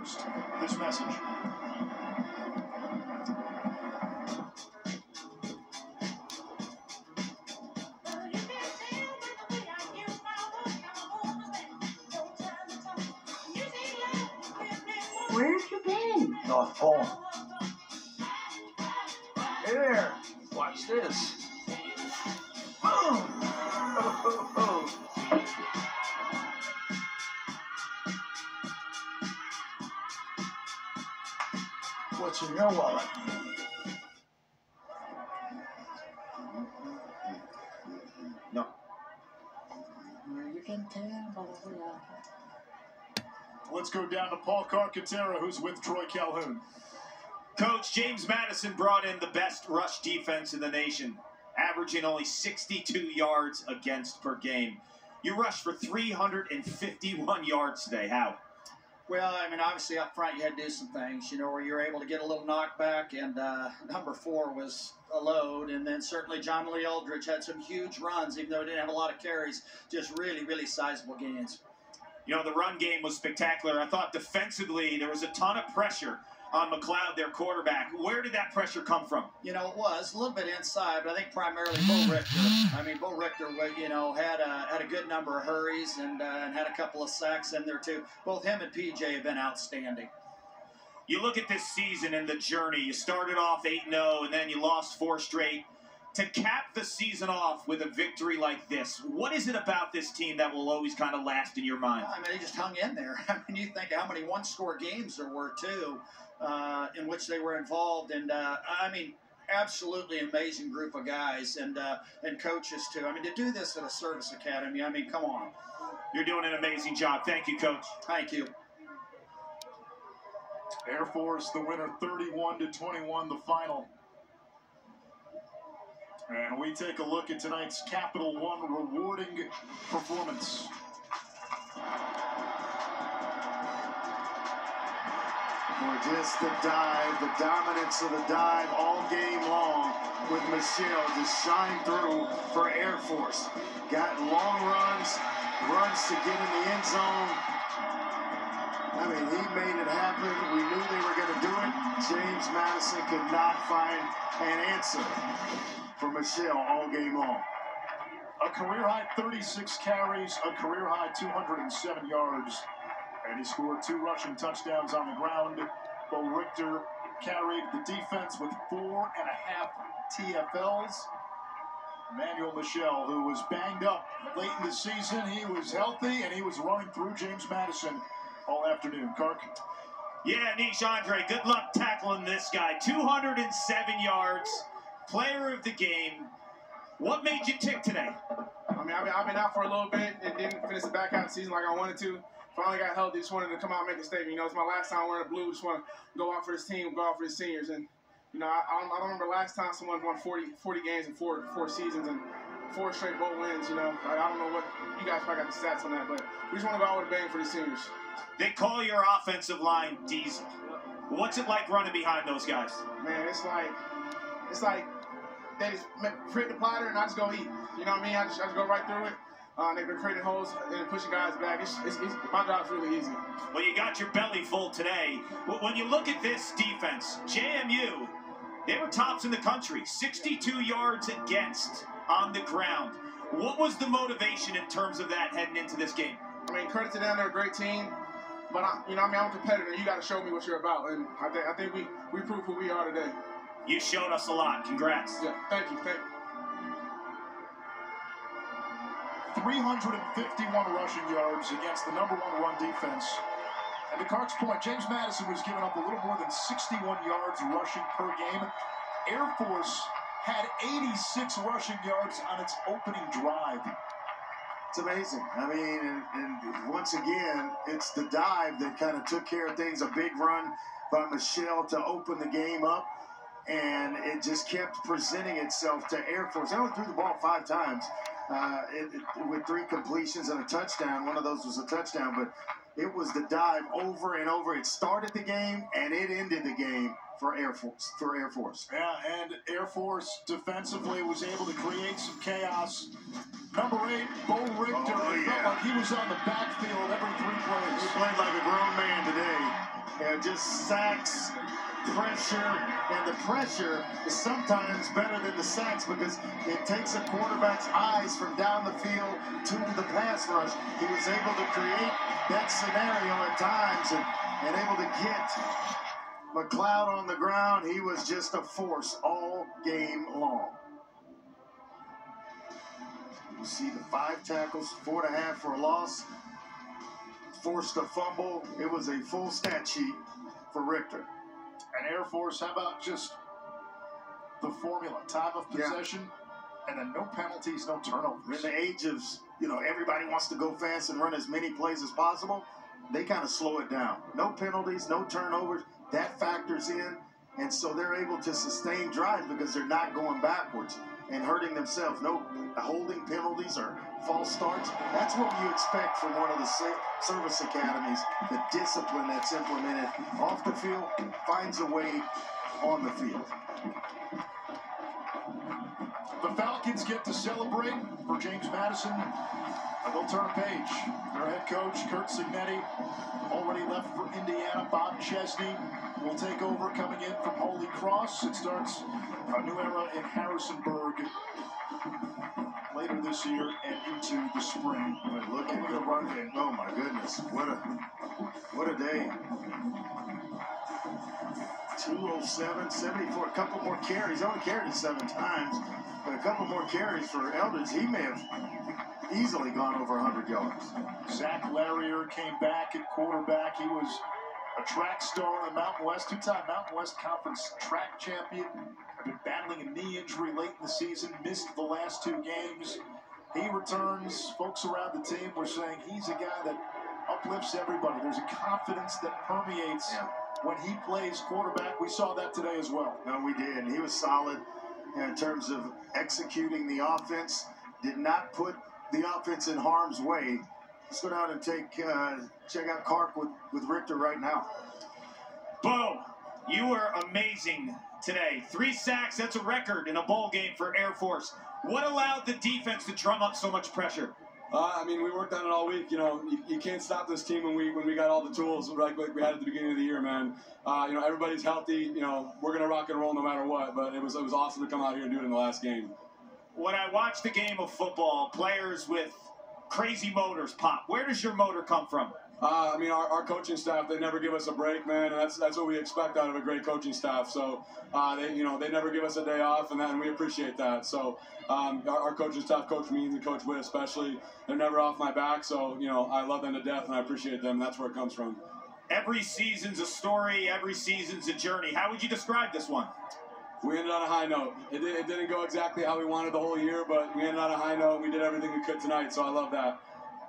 post this message. Where have you been? North Pole. Hey there. Watch this. Boom! What's in your wallet? No. You can tell by the way Let's go down to Paul Carcaterra, who's with Troy Calhoun. Coach, James Madison brought in the best rush defense in the nation, averaging only 62 yards against per game. You rushed for 351 yards today. How? Well, I mean, obviously up front you had to do some things, you know, where you're able to get a little knockback, and number 4 was a load, and then certainly John Lee Aldridge had some huge runs, even though he didn't have a lot of carries, just really, really sizable gains. You know, the run game was spectacular. I thought defensively there was a ton of pressure on McLeod, their quarterback. Where did that pressure come from? You know, it was a little bit inside, but I think primarily Bo Richter. I mean, Bo Richter, you know, had a good number of hurries and had a couple of sacks in there too. Both him and PJ have been outstanding. You look at this season and the journey. You started off 8-0, and then you lost 4 straight. To cap the season off with a victory like this, what is it about this team that will always kind of last in your mind? I mean, they just hung in there. I mean, you think how many one-score games there were too, in which they were involved, and I mean, absolutely amazing group of guys and coaches too. I mean, to do this at a service academy, I mean, come on. You're doing an amazing job. Thank you, Coach. Thank you. Air Force, the winner, 31-21, the final. And we take a look at tonight's Capital One rewarding performance. For just the dive, the dominance of the dive all game long, with Michelle just shine through for Air Force. Got long runs to get in the end zone. I mean, he made it happen. We knew they were going to do it. James Madison could not find an answer for Michelle all game long. A career-high 36 carries, a career-high 207 yards. And he scored 2 rushing touchdowns on the ground. Bo Richter carried the defense with 4.5 TFLs. Emmanuel Michel, who was banged up late in the season, he was healthy, and he was running through James Madison all afternoon. Kark? Yeah, Nish Andre, good luck tackling this guy. 207 yards, player of the game. What made you tick today? I've been out for a little bit and didn't finish the back half of the season like I wanted to. Finally got healthy, just wanted to come out and make a statement. You know, it's my last time wearing the blue. Just want to go out for this team, go out for the seniors. And, you know, I don't remember last time someone won 40 games in four seasons and 4 straight bowl wins, you know. I don't know what, you guys probably got the stats on that, but we just want to go out with a bang for the seniors. They call your offensive line Diesel. What's it like running behind those guys? Man, it's like they just create the platter and I just go eat. You know what I mean? I just go right through it. They've been creating holes and pushing guys back. My job's really easy. Well, you got your belly full today. When you look at this defense, JMU, they were tops in the country, 62 yards against on the ground. What was the motivation in terms of that heading into this game? I mean, credit to them, they're a great team. But, I'm a competitor. You got to show me what you're about. And I think we proved who we are today. You showed us a lot. Congrats. Yeah, thank you. 351 rushing yards against the #1 run defense. And to Kark's point, James Madison was giving up a little more than 61 yards rushing per game. Air Force had 86 rushing yards on its opening drive. It's amazing. I mean, and once again, it's the dive that kind of took care of things. A big run by Michelle to open the game up. And it just kept presenting itself to Air Force. They only threw the ball 5 times with 3 completions and a touchdown. One of those was a touchdown, but it was the dive over and over. It started the game, and it ended the game for Air Force. Yeah, and Air Force defensively was able to create some chaos. Number 8, Bo Richter, felt like he was on the backfield every 3 plays. He played like a grown man today. just sacks, pressure, and the pressure is sometimes better than the sacks because it takes a quarterback's eyes from down the field to the pass rush. He was able to create that scenario at times and able to get McLeod on the ground. He was just a force all game long. You see the 5 tackles, 4.5 for a loss, forced a fumble. It was a full stat sheet for Richter. And Air Force, how about just the formula? Time of possession, and then no penalties, no turnovers. In the age of, everybody wants to go fast and run as many plays as possible, they kind of slow it down. No penalties, no turnovers. That factors in, and so they're able to sustain drives because they're not going backwards and hurting themselves. No holding penalties or false starts. That's what you expect from one of the service academies. The discipline that's implemented off the field finds a way on the field. The Falcons get to celebrate for James Madison, and they'll turn a page. Their head coach, Kurt Signetti, already left for Indiana. Bob Chesney will take over coming in from Holy Cross. It starts a new era in Harrisonburg later this year and into the spring. But look at the run in. Oh my goodness, what a day. 207, 74, a couple more carries. Only carried it 7 times, but a couple more carries for Eldridge. He may have easily gone over 100 yards. Zach Larrier came back at quarterback. He was a track star in the Mountain West, 2-time Mountain West Conference track champion. Had been battling a knee injury late in the season, missed the last 2 games. He returns. Folks around the team were saying he's a guy that uplifts everybody. There's a confidence that permeates when he plays quarterback. We saw that today as well. No, we did. He was solid in terms of executing the offense. Did not put the offense in harm's way. Let's go down and check out Clark with Richter right now. Bo, you were amazing today. 3 sacks, that's a record in a bowl game for Air Force. What allowed the defense to drum up so much pressure? We worked on it all week. You can't stop this team when we got all the tools like we had at the beginning of the year, man. Everybody's healthy. We're gonna rock and roll no matter what. But it was awesome to come out here and do it in the last game. When I watch the game of football, players with crazy motors pop. Where does your motor come from? Our coaching staff, they never give us a break, man, and that's what we expect out of a great coaching staff. So, they never give us a day off, and we appreciate that. So, our coaching staff, Coach Means and Coach Witt especially, they're never off my back. So, I love them to death, and I appreciate them. And that's where it comes from. Every season's a story. Every season's a journey. How would you describe this one? We ended on a high note. It didn't go exactly how we wanted the whole year, but we ended on a high note. We did everything we could tonight, so I love that.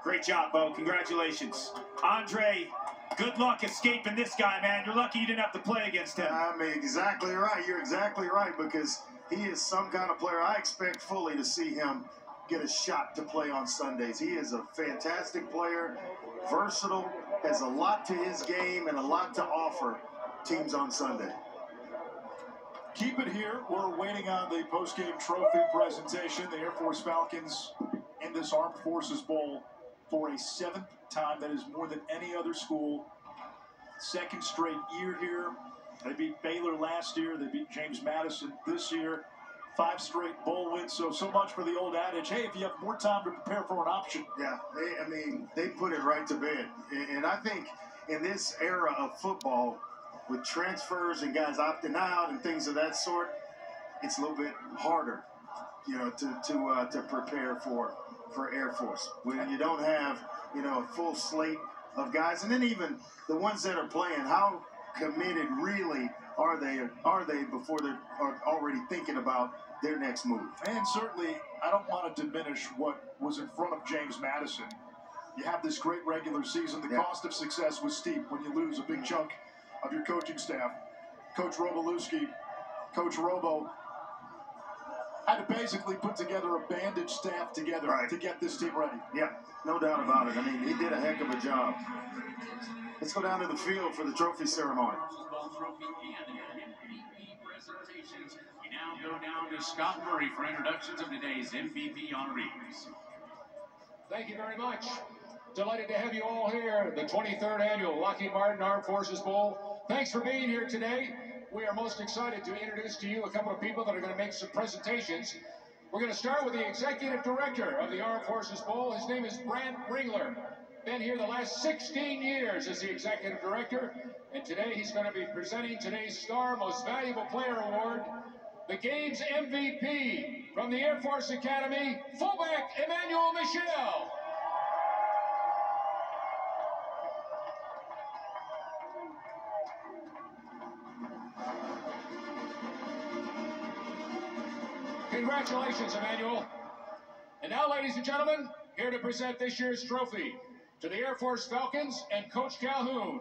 Great job, Bo. Congratulations. Andre, good luck escaping this guy, man. You're lucky you didn't have to play against him. Exactly right. You're exactly right, because he is some kind of player. I expect fully to see him get a shot to play on Sundays. He is a fantastic player, versatile, has a lot to his game and a lot to offer teams on Sunday. Keep it here. We're waiting on the post-game trophy presentation. The Air Force Falcons in this Armed Forces Bowl for a 7th time. That is more than any other school. 2nd straight year here. They beat Baylor last year. They beat James Madison this year. 5 straight bowl wins. So much for the old adage, hey, if you have more time to prepare for an option. Yeah, they put it right to bed. And I think in this era of football, with transfers and guys opting out and things of that sort, it's a little bit harder, to prepare for Air Force when you don't have, a full slate of guys, and then even the ones that are playing. How committed really are they before they're already thinking about their next move? And certainly, I don't want to diminish what was in front of James Madison. You have this great regular season. The cost of success was steep when you lose a big chunk of your coaching staff. Coach Robolewski, Coach Robo, had to basically put together a bandage staff together to get this team ready. Yeah, no doubt about it. He did a heck of a job. Let's go down to the field for the trophy ceremony. We now go down to Scott Murray for introductions of today's MVP honorees. Thank you very much. Delighted to have you all here, the 23rd annual Lockheed Martin Armed Forces Bowl. Thanks for being here today. We are most excited to introduce to you a couple of people that are going to make some presentations. We're going to start with the Executive Director of the Armed Forces Bowl. His name is Brant Ringler. Been here the last 16 years as the Executive Director, and today he's going to be presenting today's Star Most Valuable Player Award, the game's MVP from the Air Force Academy, fullback Emmanuel Michel. Congratulations, Emmanuel. And now, ladies and gentlemen, here to present this year's trophy to the Air Force Falcons and Coach Calhoun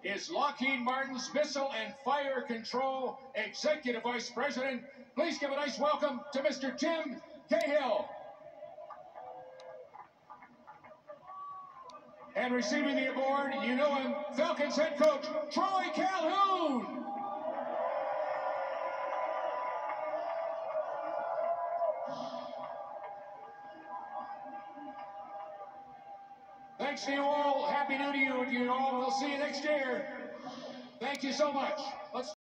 is Lockheed Martin's Missile and Fire Control Executive Vice President. Please give a nice welcome to Mr. Tim Cahill. And receiving the award, you know him, Falcons head coach Troy Calhoun. Thanks to you all. Happy New Year to you all. We'll see you next year. Thank you so much. Let's